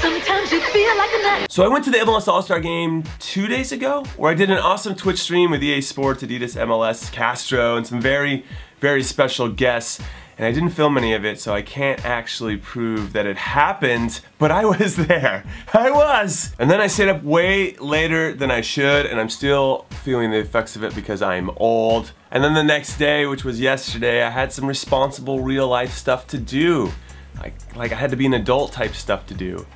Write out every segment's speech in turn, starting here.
Sometimes you feel like a nut. So I went to the MLS All-Star game 2 days ago, where I did an awesome Twitch stream with EA Sports, Adidas, MLS, Castro, and some very, very special guests. And I didn't film any of it, so I can't actually prove that it happened, but I was there. I was! And then I stayed up way later than I should, and I'm still feeling the effects of it because I'm old. And then the next day, which was yesterday, I had some responsible real life stuff to do. Like I had to be an adult type stuff to do.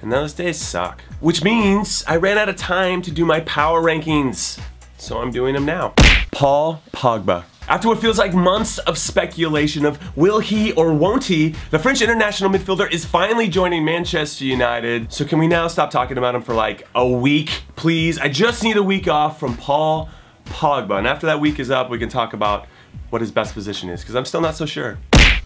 And those days suck. Which means I ran out of time to do my power rankings. So I'm doing them now. Paul Pogba. After what feels like months of speculation of will he or won't he, the French international midfielder is finally joining Manchester United. So can we now stop talking about him for like a week, please? I just need a week off from Paul Pogba. And after that week is up, we can talk about what his best position is, because I'm still not so sure.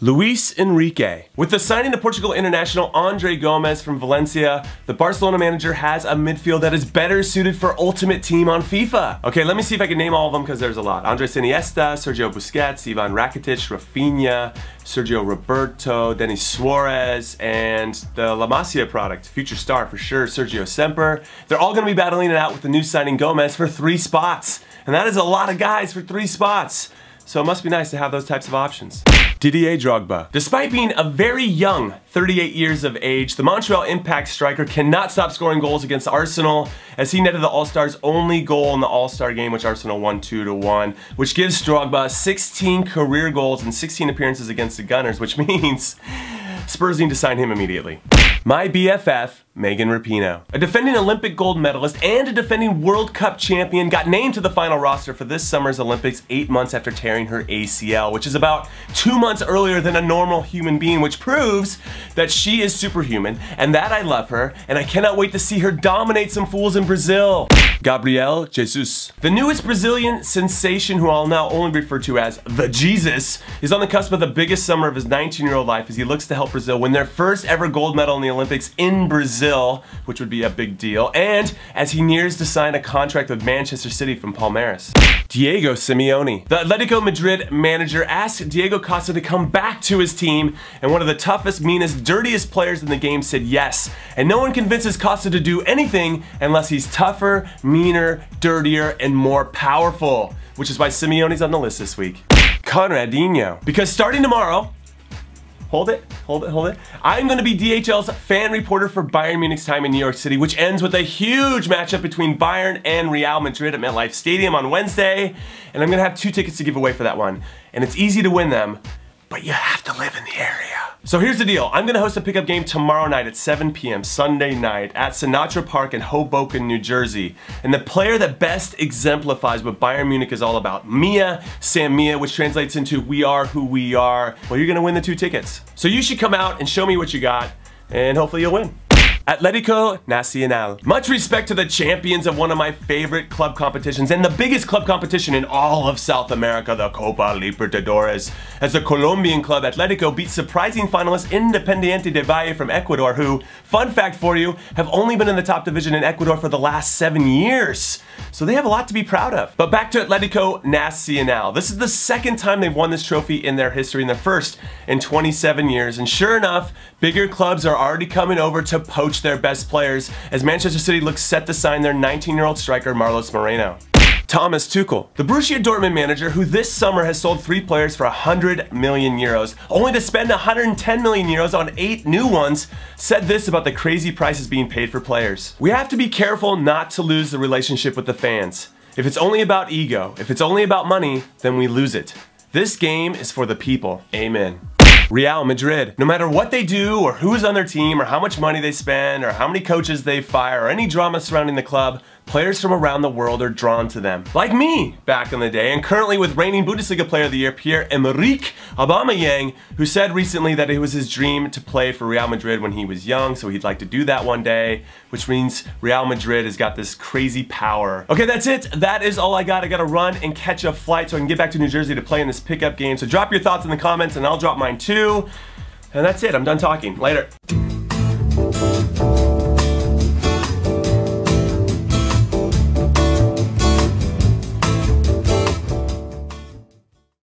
Luis Enrique. With the signing of Portugal international Andre Gomes from Valencia, the Barcelona manager has a midfield that is better suited for Ultimate Team on FIFA. Okay, let me see if I can name all of them because there's a lot. Andres Iniesta, Sergio Busquets, Ivan Rakitic, Rafinha, Sergio Roberto, Denis Suarez, and the La Masia product, future star for sure, Sergio Semper. They're all going to be battling it out with the new signing Gomez for 3 spots. And that is a lot of guys for 3 spots. So it must be nice to have those types of options. Didier Drogba. Despite being a very young 38 years of age, the Montreal Impact striker cannot stop scoring goals against Arsenal as he netted the All-Stars' only goal in the All-Star game, which Arsenal won 2-1, which gives Drogba 16 career goals and 16 appearances against the Gunners, which means Spurs need to sign him immediately. My BFF, Megan Rapinoe. A defending Olympic gold medalist and a defending World Cup champion got named to the final roster for this summer's Olympics 8 months after tearing her ACL, which is about 2 months earlier than a normal human being, which proves that she is superhuman and that I love her, and I cannot wait to see her dominate some fools in Brazil. Gabriel Jesus. The newest Brazilian sensation, who I'll now only refer to as the Jesus, is on the cusp of the biggest summer of his 19-year-old life as he looks to help Brazil win their first ever gold medal in the Olympics in Brazil, which would be a big deal, and as he nears to sign a contract with Manchester City from Palmeiras. Diego Simeone. The Atletico Madrid manager asked Diego Costa to come back to his team, and one of the toughest, meanest, dirtiest players in the game said yes. And no one convinces Costa to do anything unless he's tougher, meaner, dirtier, and more powerful, which is why Simeone's on the list this week. Conradinho. Because starting tomorrow, hold it. I'm going to be DHL's fan reporter for Bayern Munich's time in New York City, which ends with a huge matchup between Bayern and Real Madrid at MetLife Stadium on Wednesday. And I'm going to have 2 tickets to give away for that one. And it's easy to win them, but you have to live in the area. So here's the deal. I'm going to host a pickup game tomorrow night at 7 p.m. Sunday night at Sinatra Park in Hoboken, New Jersey. And the player that best exemplifies what Bayern Munich is all about, Mia San Mia, which translates into we are who we are, well, you're going to win the 2 tickets. So you should come out and show me what you got, and hopefully you'll win. Atlético Nacional. Much respect to the champions of one of my favorite club competitions and the biggest club competition in all of South America, the Copa Libertadores, as the Colombian club Atlético beat surprising finalist Independiente de Valle from Ecuador, who, fun fact for you, have only been in the top division in Ecuador for the last 7 years. So they have a lot to be proud of. But back to Atlético Nacional. This is the 2nd time they've won this trophy in their history, and the first in 27 years. And sure enough, bigger clubs are already coming over to poach their best players as Manchester City looks set to sign their 19-year-old striker Marlos Moreno. Thomas Tuchel. The Borussia Dortmund manager, who this summer has sold 3 players for 100 million euros, only to spend 110 million euros on 8 new ones, said this about the crazy prices being paid for players. We have to be careful not to lose the relationship with the fans. If it's only about ego, if it's only about money, then we lose it. This game is for the people. Amen. Real Madrid. No matter what they do, or who's on their team, or how much money they spend, or how many coaches they fire, or any drama surrounding the club, players from around the world are drawn to them. Like me, back in the day, and currently with reigning Bundesliga Player of the Year, Pierre-Emerick Aubameyang, who said recently that it was his dream to play for Real Madrid when he was young, so he'd like to do that one day, which means Real Madrid has got this crazy power. Okay, that's it. That is all I got. I gotta run and catch a flight so I can get back to New Jersey to play in this pickup game. So drop your thoughts in the comments and I'll drop mine too. And that's it. I'm done talking. Later.